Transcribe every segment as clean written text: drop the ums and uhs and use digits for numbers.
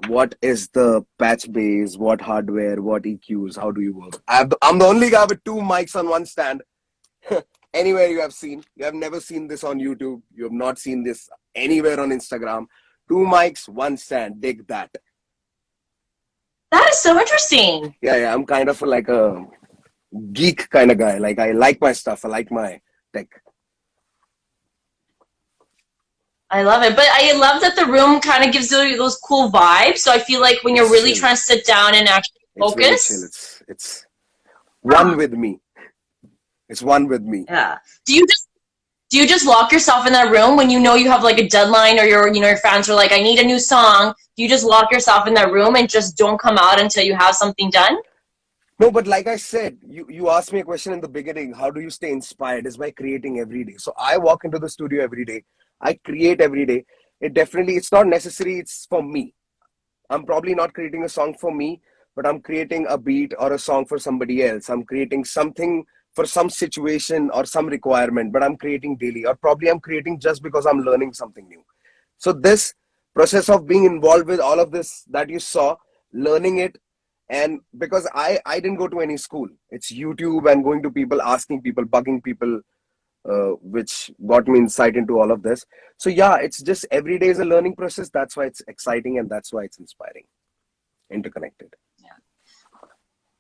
what is the patch base, what hardware, what EQs, how do you work? I'm the only guy with two mics on one stand. Anywhere you have seen, you have never seen this on YouTube. You have not seen this anywhere on Instagram. Two mics, one stand. Dig that. That is so interesting. Yeah, I'm kind of like a geek kind of guy. Like I like my stuff. I like my tech. I love it. But I love that the room kind of gives you those cool vibes. So I feel like when you're It's really chill. trying to sit down and actually It's very chill. focus. It's one with me. It's one with me. Yeah. Do you just lock yourself in that room when you know you have like a deadline, or your fans are like, I need a new song? Do you just lock yourself in that room and just don't come out until you have something done? No, but like I said, you asked me a question in the beginning. How do you stay inspired? Is by creating every day. So I walk into the studio every day. I create every day. It's not necessary. It's for me. I'm probably not creating a song for me, but I'm creating a beat or a song for somebody else. I'm creating something for some situation or some requirement, but I'm creating daily, or probably I'm creating just because I'm learning something new. So this process of being involved with all of this that you saw, learning it, and because I didn't go to any school, it's YouTube and going to people, asking people, bugging people, which got me insight into all of this. So yeah, it's just every day is a learning process. That's why it's exciting and that's why it's inspiring, interconnected.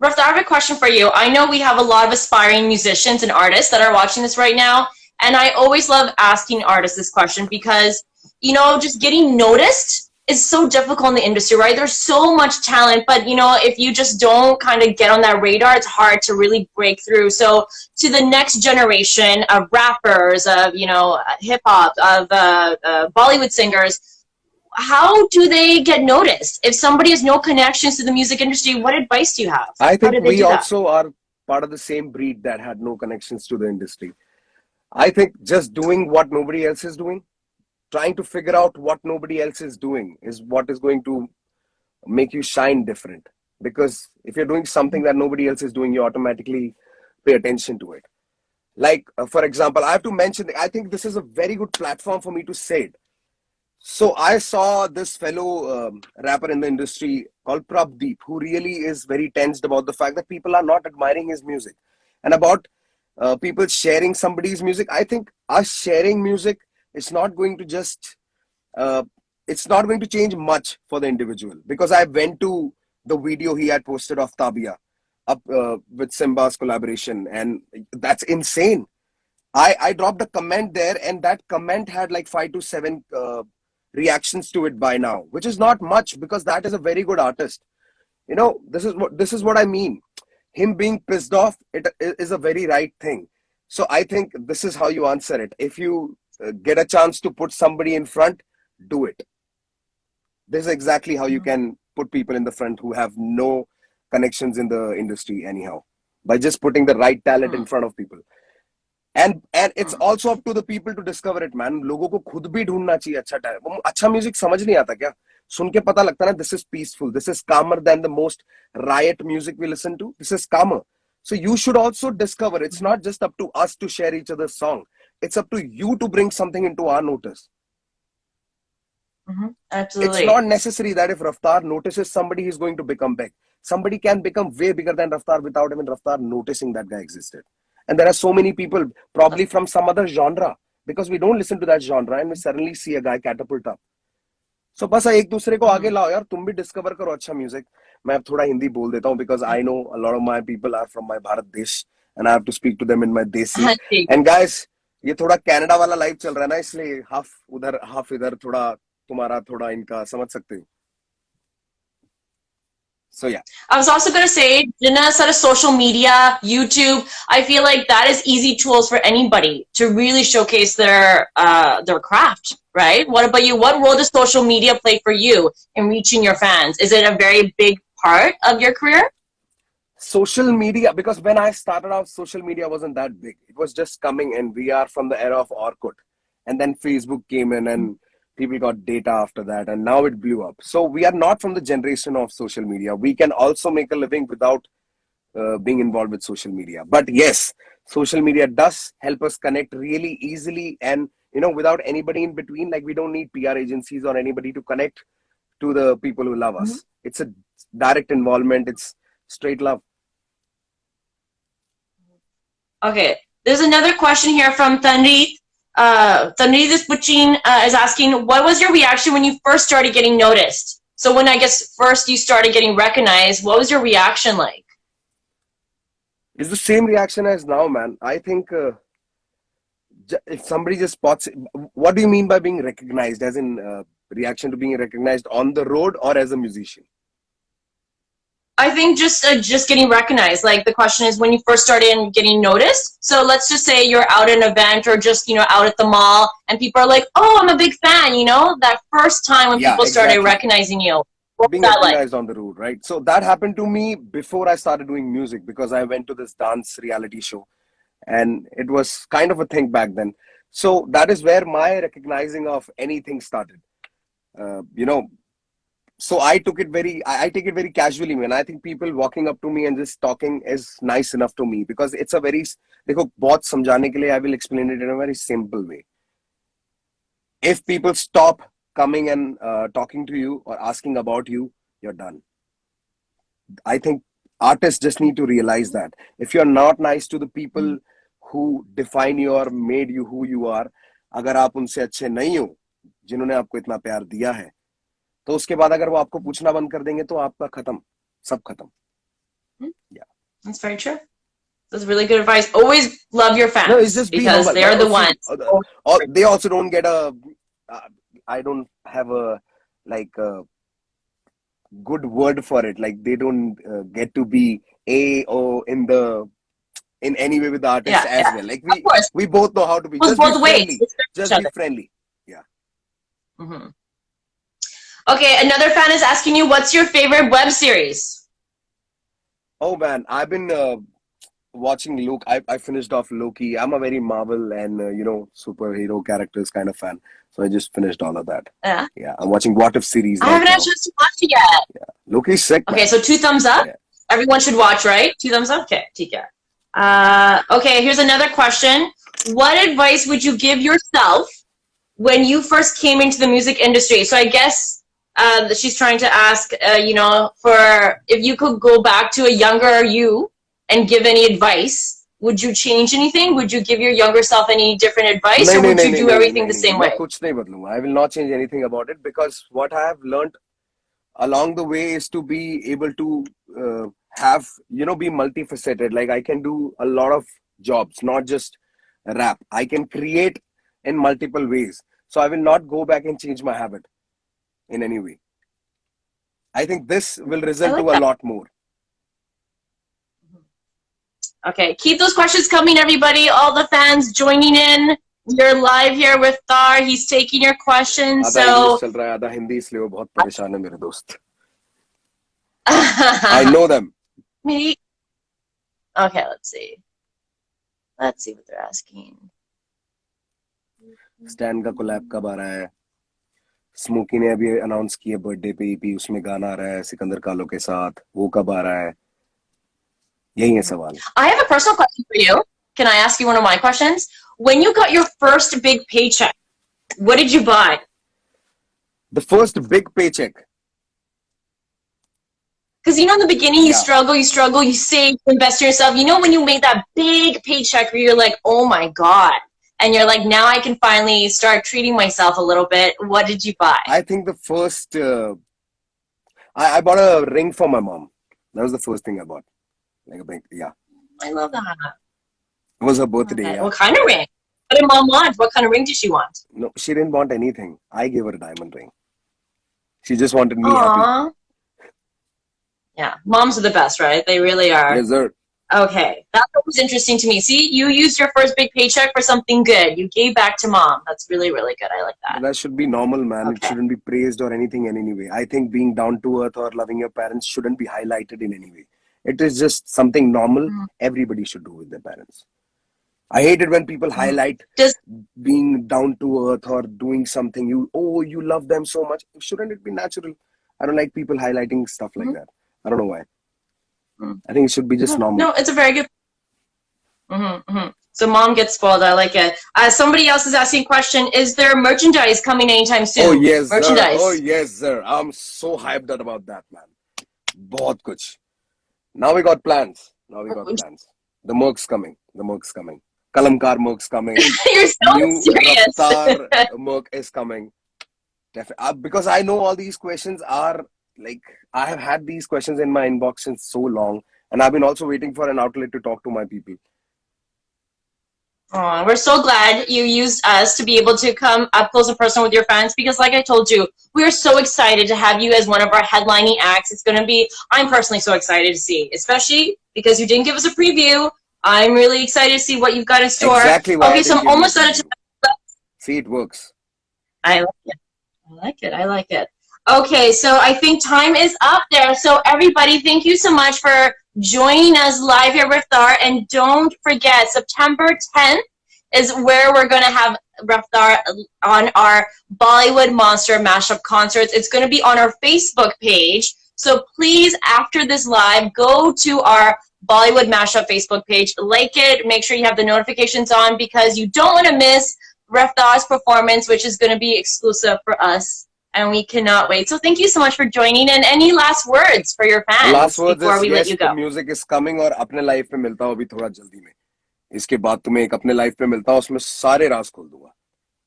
Raftaar, I have a question for you. I know we have a lot of aspiring musicians and artists that are watching this right now, and I always love asking artists this question because, just getting noticed is so difficult in the industry, right? There's so much talent, but, if you just don't kind of get on that radar, it's hard to really break through. So to the next generation of rappers, of, hip hop, of Bollywood singers, how do they get noticed? If somebody has no connections to the music industry, what advice do you have? I How think do they we do that? also are part of the same breed that had no connections to the industry. I think just doing what nobody else is doing, trying to figure out what nobody else is doing is what is going to make you shine different. Because if you're doing something that nobody else is doing, you automatically pay attention to it. Like, for example, I have to mention, I think this is a very good platform for me to say it. So I saw this fellow rapper in the industry called Rajdeep, who really is very tensed about the fact that people are not admiring his music, and about people sharing somebody's music. I think us sharing music is not going to just uh, it's not going to change much for the individual, because I went to the video he had posted of Tabia up with Simba's collaboration, and that's insane. I dropped a comment there, and that comment had like 5 to 7 reactions to it by now, which is not much because that is a very good artist. This is what I mean. Him being pissed off, it is a very right thing. So I think this is how you answer it. If you get a chance to put somebody in front, do it. This is exactly how you can put people in the front who have no connections in the industry anyhow, by just putting the right talent in front of people. And it's also up to the people to discover it, man. लोगों को खुद भी ढूंढना चाहिए अच्छा time. अच्छा music समझ नहीं आता क्या? सुन के पता लगता ना, this is peaceful, this is calmer than the most riot music we listen to. This is calmer. So you should also discover. It's not just up to us to share each other's song. It's up to you to bring something into our notice. It's Absolutely. not necessary that if Raftaar notices somebody, he's going to become big. Somebody can become way bigger than Raftaar without even Raftaar noticing that guy existed. And there are so many people, probably from some other genre, because we don't listen to that genre and we suddenly see a guy catapult up. So बस एक दूसरे को आगे लाओ यार, तुम भी discover करो अच्छा म्यूजिक. मैं अब थोड़ा हिंदी बोल देता हूँ because I know a lot of my people are from my Bharat देश and I have to speak to them in my देसी. And guys, ये थोड़ा कनाडा वाला लाइव चल रहा है ना, इसलिए हाफ उधर हाफ इधर, थोड़ा तुम्हारा थोड़ा इनका, समझ सकते हो. So yeah. I was also going to say, Jinnah said, social media, YouTube. I feel like that is easy tools for anybody to really showcase their craft, right? What about you? What role does social media play for you in reaching your fans? Is it a very big part of your career? Social media, because when I started out, social media wasn't that big. It was just coming, and we are from the era of Orkut. And then Facebook came in, and people got data after that, and now it blew up. So we are not from the generation of social media. We can also make a living without being involved with social media. But yes, social media does help us connect really easily, and without anybody in between. Like, we don't need PR agencies or anybody to connect to the people who love us. It's a direct involvement. It's straight love. Okay, there's another question here from Tanri. Tanri Puchin is asking, what was your reaction when you first started getting noticed? So when I guess first you started getting recognized, what was your reaction like? It's the same reaction as now, man. I think if somebody just spots it, what do you mean by being recognized? As in reaction to being recognized on the road or as a musician? I think just getting recognized. Like the question is when you first started getting noticed. So let's just say you're out at an event or just out at the mall, and people are like, "Oh, I'm a big fan." That first time when people started recognizing you. What being was that recognized like? on the road, right? So that happened to me before I started doing music because I went to this dance reality show, and it was kind of a thing back then. So that is where my recognizing of anything started. You know, so I took it I take it very casually, man. I think people walking up to me and just talking is nice enough to me because it's a very, देखो बहुत समझाने के लिए I will explain it in a very simple way. If people stop coming and talking to you or asking about you, you're done. I think artists just need to realize that if you're not nice to the people who define you or made you who you are, अगर आप उनसे अच्छे नहीं हो जिन्होंने आपको इतना प्यार दिया है, तो उसके बाद अगर वो आपको पूछना बंद कर देंगे तो आपका खत्म, सब खत्म. Yeah, that's very true. That's really good advice. Always love your fans. No, it's just because humble. they're the ones. They also don't get a. I don't have a good word for it. Like they don't get to be in any way with the artist as well. Like we both know how to be. Just be friendly. Just be friendly. Yeah. Okay, another fan is asking you, what's your favorite web series? Oh man, I've been watching Luke. I finished off Loki. I'm a very Marvel and superhero characters kind of fan. So I just finished all of that. Yeah, I'm watching What If series. I haven't had a chance to watch it yet. Yeah, Loki's sick. Okay, so 2 thumbs up. Yeah. Everyone should watch, right? 2 thumbs up. Okay, take care. Okay, here's another question. What advice would you give yourself when you first came into the music industry? So I guess she's trying to ask, for if you could go back to a younger you and give any advice, would you change anything? Would you give your younger self any different advice, or would you do everything the same way? कुछ नहीं बदलूंगा. I will not change anything about it because what I have learned along the way is to be able to be multifaceted. Like I can do a lot of jobs, not just rap. I can create in multiple ways. So I will not go back and change my habit in any way. I think this will result to a lot more. Okay, keep those questions coming, everybody. All the fans joining in. You're live here with Thar. He's taking your questions. So आधा हिंदी इसलिए वो बहुत परेशान है मेरे दोस्त. I know them. Me. Okay, let's see. Let's see what they're asking. Stan का collab कब आ रहा है? स्मोकी ने अभी अनाउंस किया बर्थडे पे ईपी, उसमें गाना आ रहा है सिकंदर कालो के साथ, वो कब आ रहा है? यही है सवाल. I have a personal question for you. Can I ask you one of my questions? When you got your first big paycheck, what did you buy? The first big paycheck. Because in the beginning you struggle, you save, you invest in yourself. When you make that big paycheck where you're like, oh my God. And you're like, now I can finally start treating myself a little bit. What did you buy? I think the first, I bought a ring for my mom. That was the first thing I bought. Like a big, yeah. I love that. It was her birthday. Okay. Yeah. What kind of ring? What did mom want? What kind of ring did she want? No, she didn't want anything. I gave her a diamond ring. She just wanted me happy. Yeah, moms are the best, right? They really are. Yes, sir. Okay, that was interesting to me. See, you used your first big paycheck for something good. You gave back to mom. That's really, really good. I like that. That should be normal, man. Okay. It shouldn't be praised or anything in any way. I think being down to earth or loving your parents shouldn't be highlighted in any way. It is just something normal everybody should do with their parents. I hate it when people highlight being down to earth or doing something. You love them so much. Shouldn't it be natural? I don't like people highlighting stuff like that. I don't know why. I think it should be just normal. No, it's a very good. So mom gets spoiled. I like it. Somebody else is asking a question. Is there merchandise coming anytime soon? Oh yes, sir. Merchandise. Oh yes, sir. I'm so hyped up about that, man. बहुत कुछ. Now we got plans. The merc's coming. Kalamkaar merc's coming. You're so New serious. Raftaar merc is coming. Because I know all these questions are like, I have had these questions in my inbox since so long, and I've been also waiting for an outlet to talk to my people. Oh, we're so glad you used us to be able to come up close and personal with your fans, because like I told you, we are so excited to have you as one of our headlining acts. It's going to be, I'm personally so excited to see, especially because you didn't give us a preview. I'm really excited to see what you've got in store. Exactly why. Okay, so I'm almost out of time. See, it works. I like it. Okay, so I think time is up there. So everybody, thank you so much for joining us live here with Raftaar. And don't forget, September 10th is where we're going to have Raftaar on our Bollywood Monster Mashup Concerts. It's going to be on our Facebook page. So please, after this live, go to our Bollywood Mashup Facebook page, like it, make sure you have the notifications on, because you don't want to miss Raftaar's performance, which is going to be exclusive for us. And we cannot wait. So thank you so much for joining. And any last words for your fans last words before is, we yes, let you go? The music is coming, और अपने life में मिलता हूँ अभी थोड़ा जल्दी में. इसके बाद तुम्हें एक अपने लाइफ में मिलता हूँ, उसमें सारे राज खोल दूंगा.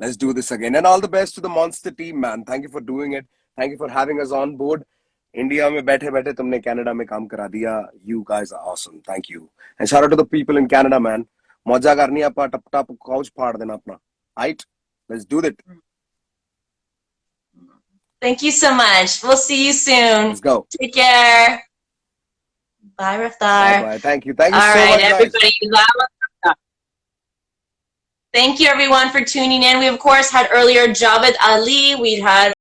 Let's do this again. And all the best to the Monster team, man. Thank you for doing it. Thank you for having us on board. India में बैठे बैठे तुमने Canada में काम करा दिया. You guys are awesome. Thank you. And shout out to the people in Canada, man. मौजा करनी आपा टप टप couch फाड़ देना अपना. Right? Let's do it. Thank you so much. We'll see you soon. Let's go. Take care. Bye, Raftaar. Bye. Thank you. Thank you All so right, much, guys. everybody. Thank you, everyone, for tuning in. We, of course, had earlier Javed Ali. We had